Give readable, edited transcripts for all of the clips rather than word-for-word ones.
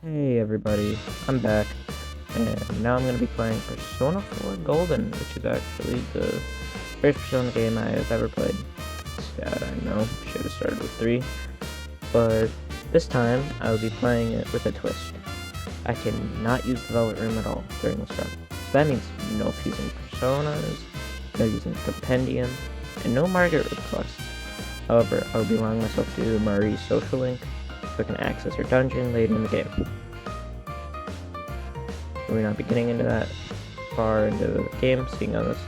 Hey everybody, I'm back, and now I'm going to be playing Persona 4 Golden, which is actually the first Persona game I have ever played. Sad, I know, should have started with 3, but this time I will be playing it with a twist. I cannot use the Velvet Room at all during this run, so that means no fusing Personas, no using Compendium, and no Margaret requests. However, I will be allowing myself to do Marie's social link, so I can access her dungeon later in the game. We're not be getting into that far into the game, seeing as this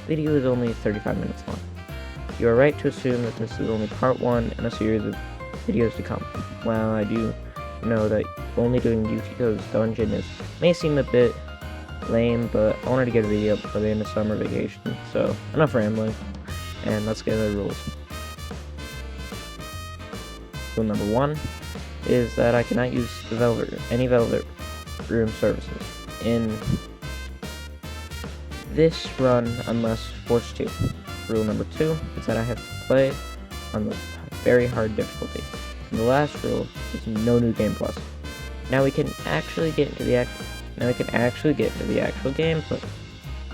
video is only 35 minutes long. You are right to assume that this is only part 1 in a series of videos to come. While I do know that only doing Yukiko's dungeon may seem a bit lame, but I wanted to get a video before the end of summer vacation, so enough rambling, and let's get into the rules. Rule number 1 is that I cannot use any Velvet Room services in this run unless forced to. Rule number 2 is that I have to play on the very hard difficulty. And the last rule is no new game plus. Now we can actually get into the actual game, but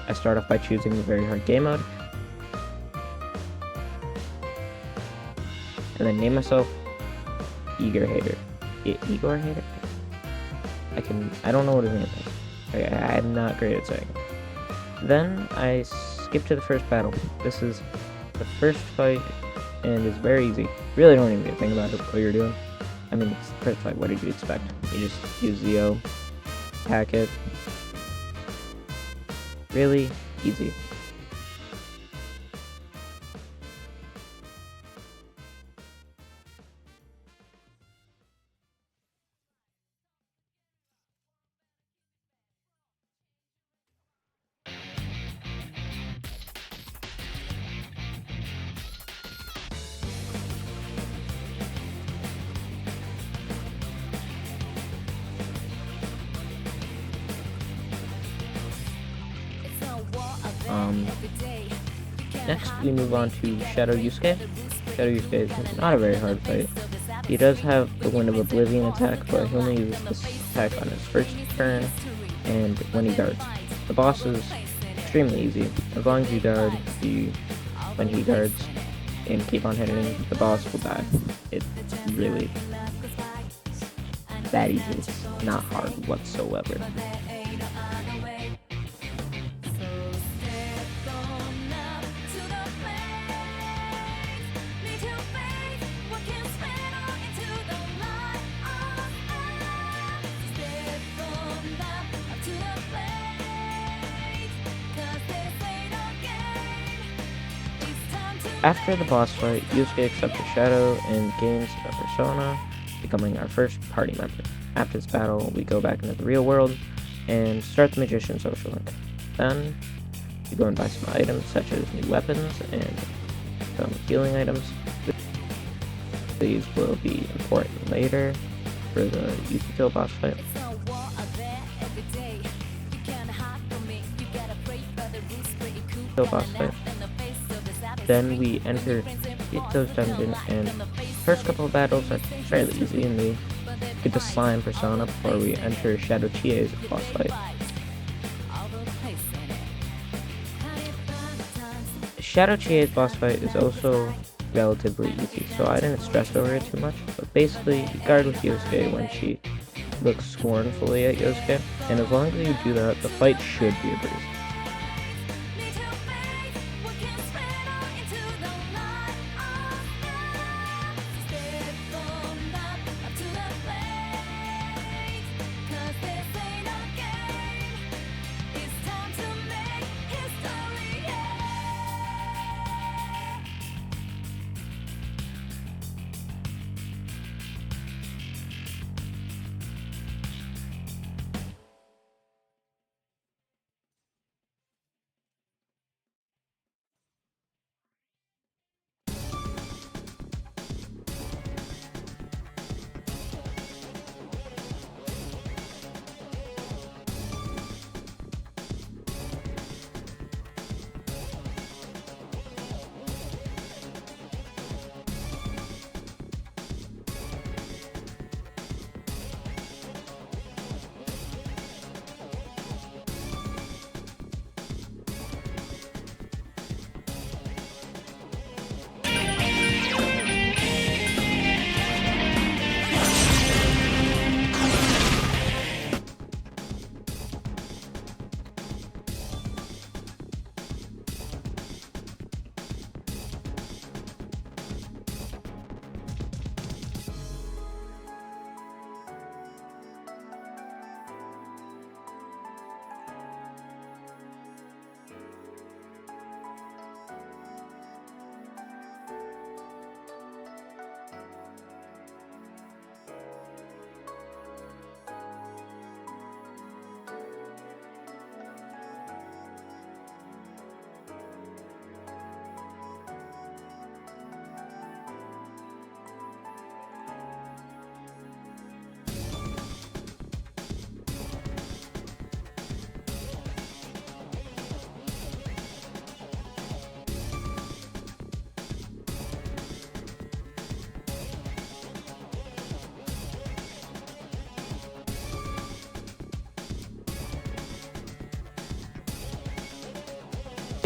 I start off by choosing the very hard game mode, and then name myself Igor Hater. Igor Hater? I don't know what his name is. I'm not great at saying it. Then I skip to the first battle. This is the first fight, and it's very easy. Really don't even think about what you're doing. I mean, it's the first fight, what did you expect? You just use the O, hack it. Really easy. Next, we move on to Shadow Yusuke. Shadow Yusuke is not a very hard fight. He does have the Wind of Oblivion attack, but he only uses this attack on his first turn and when he guards. The boss is extremely easy. As long as you guard when he guards and keep on hitting, the boss will die. It's really that easy. It's not hard whatsoever. After the boss fight, Yusuke accepts a shadow and gains a persona, becoming our first party member. After this battle, we go back into the real world and start the Magician social link. Then, we go and buy some items such as new weapons and some healing items. These will be important later for the Yukiko boss fight. Then we enter Yukiko's dungeon, and the first couple of battles are fairly easy, and we get the slime persona before we enter Shadow Chie's boss fight. Shadow Chie's boss fight is also relatively easy, so I didn't stress over it too much, but basically you guard with Yosuke when she looks scornfully at Yosuke, and as long as you do that, the fight should be a breeze.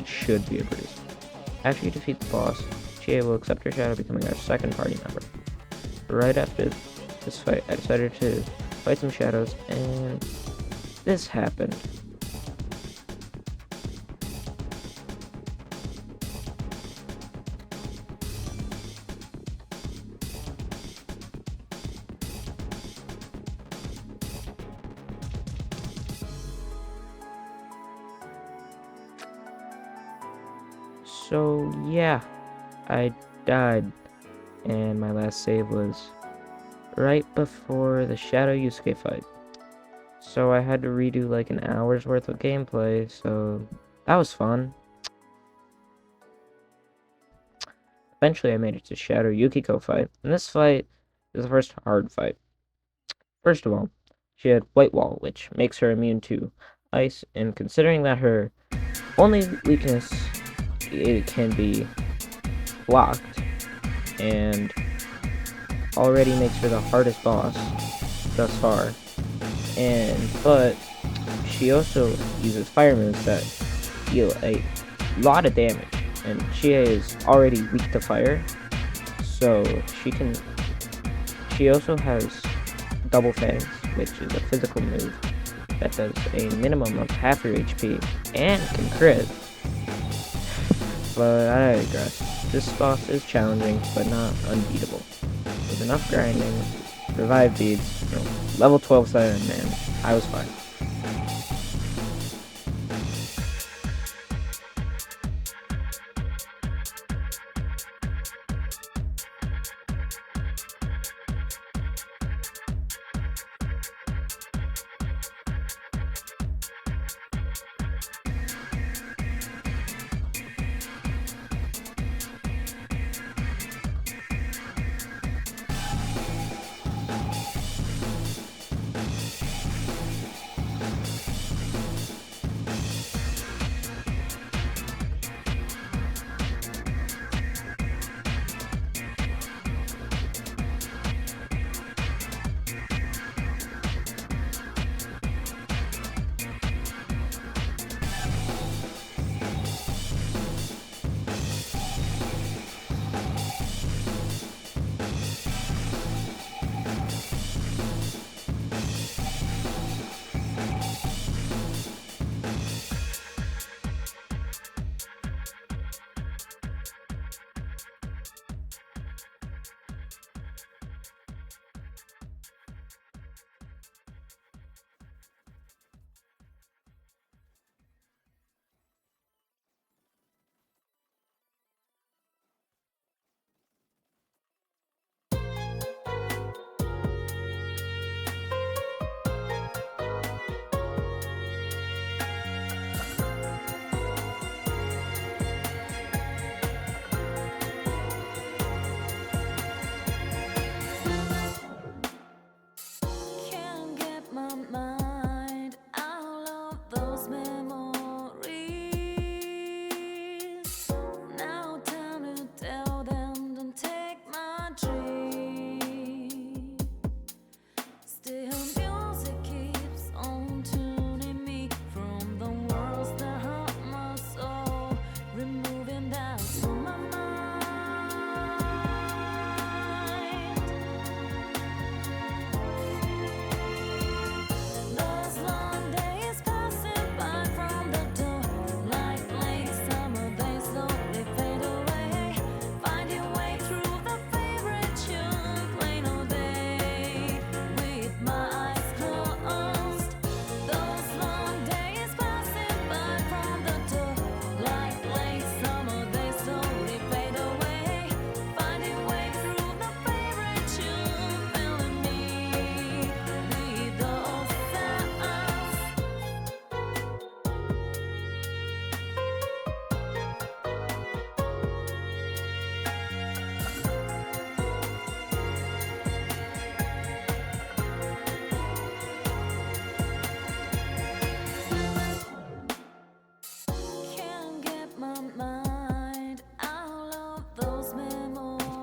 it should be a breeze. After you defeat the boss, Chie will accept her shadow, becoming our second party member. Right after this fight, I decided to fight some shadows, and this happened. So yeah, I died, and my last save was right before the Shadow Yusuke fight. So I had to redo like an hour's worth of gameplay, so that was fun. Eventually I made it to Shadow Yukiko fight, and this fight is the first hard fight. First of all, she had White Wall, which makes her immune to ice, and considering that her only weakness it can be blocked, and already makes her the hardest boss thus far. But she also uses fire moves that deal a lot of damage, and she is already weak to fire, so she also has double fangs, which is a physical move that does a minimum of half your HP and can crit. But I digress. This boss is challenging, but not unbeatable. With enough grinding, revive beads, level 12 Siren Man, I was fine.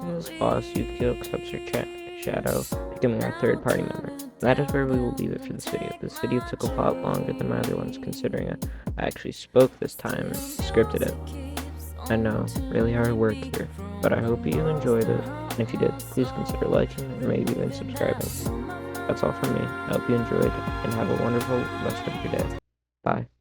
This boss, Yukiko accepts her shadow, becoming our third party member. that is where we will leave it for this video. This video took a lot longer than my other ones, considering I actually spoke this time and scripted it. I know, really hard work here, but I hope you enjoyed it, and if you did, please consider liking or maybe even subscribing. That's all from me. I hope you enjoyed, and have a wonderful rest of your day. Bye.